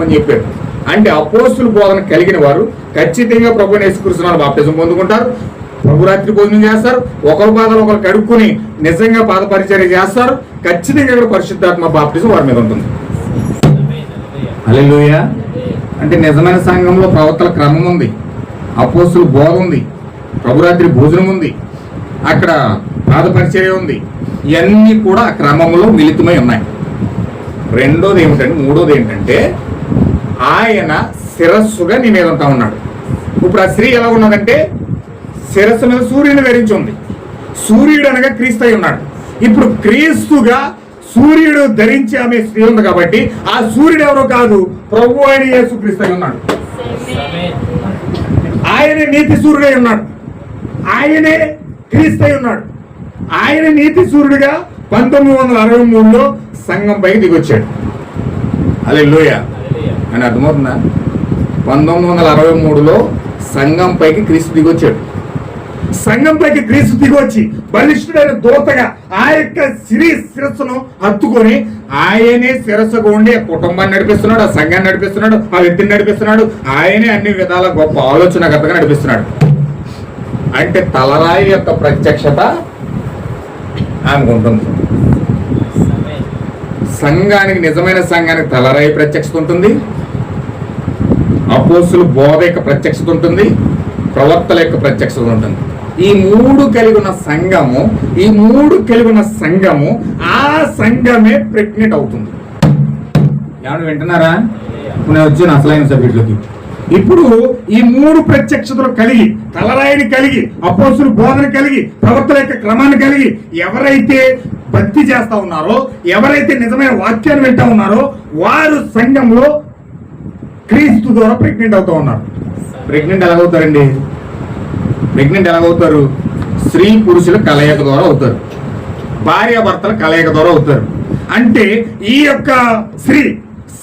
అని చెప్పారు. అంటే అపోస్తుల బోధన కలిగిన వారు ఖచ్చితంగా ప్రభువుని యేసుక్రీస్తు బాప్తిజం పొందుకుంటారు, ప్రభు రాత్రి భోజనం చేస్తారు, ఒకరి పాదాలు ఒకరు కడుక్కొని నిజంగా పాద పరిచర్య చేస్తారు. ఖచ్చితంగా ఇక్కడ పరిశుద్ధాత్మ బాప్తిజం వారి మీద ఉంటుంది. హల్లెలూయా. అంటే నిజమైన సంఘంలో ప్రవర్తన క్రమం ఉంది, అపోస్తుల బోధ ఉంది, ప్రభురాత్రి భోజనం ఉంది, అక్కడ పాద పరిచర్య ఉంది. ఇవన్నీ కూడా ఆ క్రమంలో మిళితమై ఉన్నాయి. మూడోది ఏంటంటే ఆయన శిరస్సుగా నీ మీద ఉంటా ఉన్నాడు. ఇప్పుడు ఆ స్త్రీ ఎలా ఉన్నదంటే శిరస్సు మీద సూర్యుని ధరించి ఉంది. సూర్యుడు అనగా క్రీస్తు అయి ఉన్నాడు. ఇప్పుడు క్రీస్తుగా సూర్యుడు ధరించి ఆమె స్త్రీ ఉంది కాబట్టి ఆ సూర్యుడు ఎవరో కాదు, ప్రభు అయిన యేసుక్రీస్తు అయి ఉన్నాడు. ఆయనే నీతి సూర్యుడై ఉన్నాడు, ఆయనే క్రీస్తు అయి ఉన్నాడు. ఆయన నీతి సూర్యుడిగా 1963లో సంఘం పైకి దిగొచ్చాడు. హల్లెలూయా అని అర్థమవుతుందా? 1963లో సంఘం పైకి క్రీస్తు దిగొచ్చాడు. సంఘం పైకి క్రీస్తు దిగొచ్చి బలిష్ఠుడైన దూతగా ఆ యొక్క శిరస్సును హత్తుకొని ఆయనే శిరస్సుగా ఉండి ఆ కుటుంబాన్ని నడిపిస్తున్నాడు, ఆ సంఘాన్ని నడిపిస్తున్నాడు, ఆ వ్యక్తిని నడిపిస్తున్నాడు. ఆయనే అన్ని విధాల గొప్ప ఆలోచనకర్తగా నడిపిస్తున్నాడు. అంటే తలరాయి యొక్క ప్రత్యక్షత ఆమెకు ఉంటుంది. సంఘానికి, నిజమైన సంఘానికి తలరాయి ప్రత్యక్షత ఉంటుంది, అపోస్తుల బోధ యొక్క ప్రత్యక్షత ఉంటుంది, ప్రవక్తల యొక్క ప్రత్యక్షత ఉంటుంది. ఈ మూడు కలిగి ఉన్న సంఘము ఆ సంఘమే ప్రెగ్నెంట్ అవుతుంది. ఏమన్నా వింటున్నారా? నేను వచ్చిన అసలైన సబ్జెక్టులోకి. ఇప్పుడు ఈ మూడు ప్రత్యక్షతలు కలిగి, తలరాయిని కలిగి, అపోస్తుల బోధన కలిగి, ప్రవక్తల యొక్క క్రమాన్ని కలిగి ఎవరైతే భక్తి చేస్తా ఉన్నారో, ఎవరైతే నిజమైన వాక్యాన్ని వింటా ఉన్నారో వారు సంఘంలో క్రీస్తు ద్వారా ప్రెగ్నెంట్ అవుతూ ఉన్నారు. ప్రెగ్నెంట్ ఎలాగవుతారు? స్త్రీ పురుషుల కలయిక ద్వారా అవుతారు, భార్యాభర్తల కలయిక ద్వారా అవుతారు. అంటే ఈ యొక్క స్త్రీ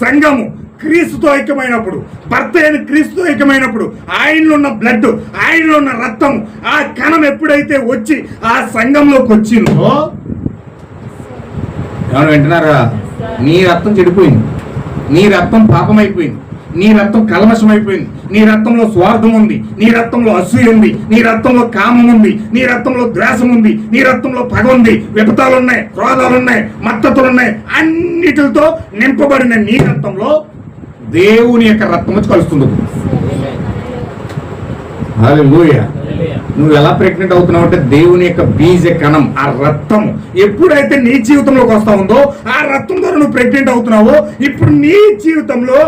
సంఘము క్రీస్తుతో ఐక్యమైనప్పుడు, భర్త అయిన క్రీస్తుతో ఐక్యమైనప్పుడు ఆయనలో ఉన్న బ్లడ్, ఆయనలో ఉన్న రక్తం, ఆ కణం ఎప్పుడైతే వచ్చి ఆ సంఘంలోకి వచ్చిందో, ఏమన్నా వింటున్నారా? నీ రక్తం చెడిపోయింది, నీ రక్తం పాపమైపోయింది, నీ రక్తం కల్మషం అయిపోయింది, నీ రక్తంలో స్వార్థం ఉంది, నీ రక్తంలో అసూయ ఉంది, నీ రక్తంలో కామం ఉంది, నీ రక్తంలో ద్వేషం ఉంది, నీ రక్తంలో పగ ఉంది, విపతాలు ఉన్నాయి, క్రోధాలు ఉన్నాయి, మత్తతులు ఉన్నాయి. అన్నిటితో నింపబడిన నీ రక్తంలో దేవుని యొక్క రక్తం వచ్చి కలుస్తుంది. హల్లెలూయా. నువ్వు ఎలా ప్రెగ్నెంట్ అవుతున్నావు అంటే దేవుని యొక్క బీజ కణం, ఆ రక్తం ఎప్పుడైతే నీ జీవితంలోకి వస్తా ఉందో ఆ రక్తం ద్వారా నువ్వు ప్రెగ్నెంట్ అవుతున్నావో ఇప్పుడు నీ జీవితంలో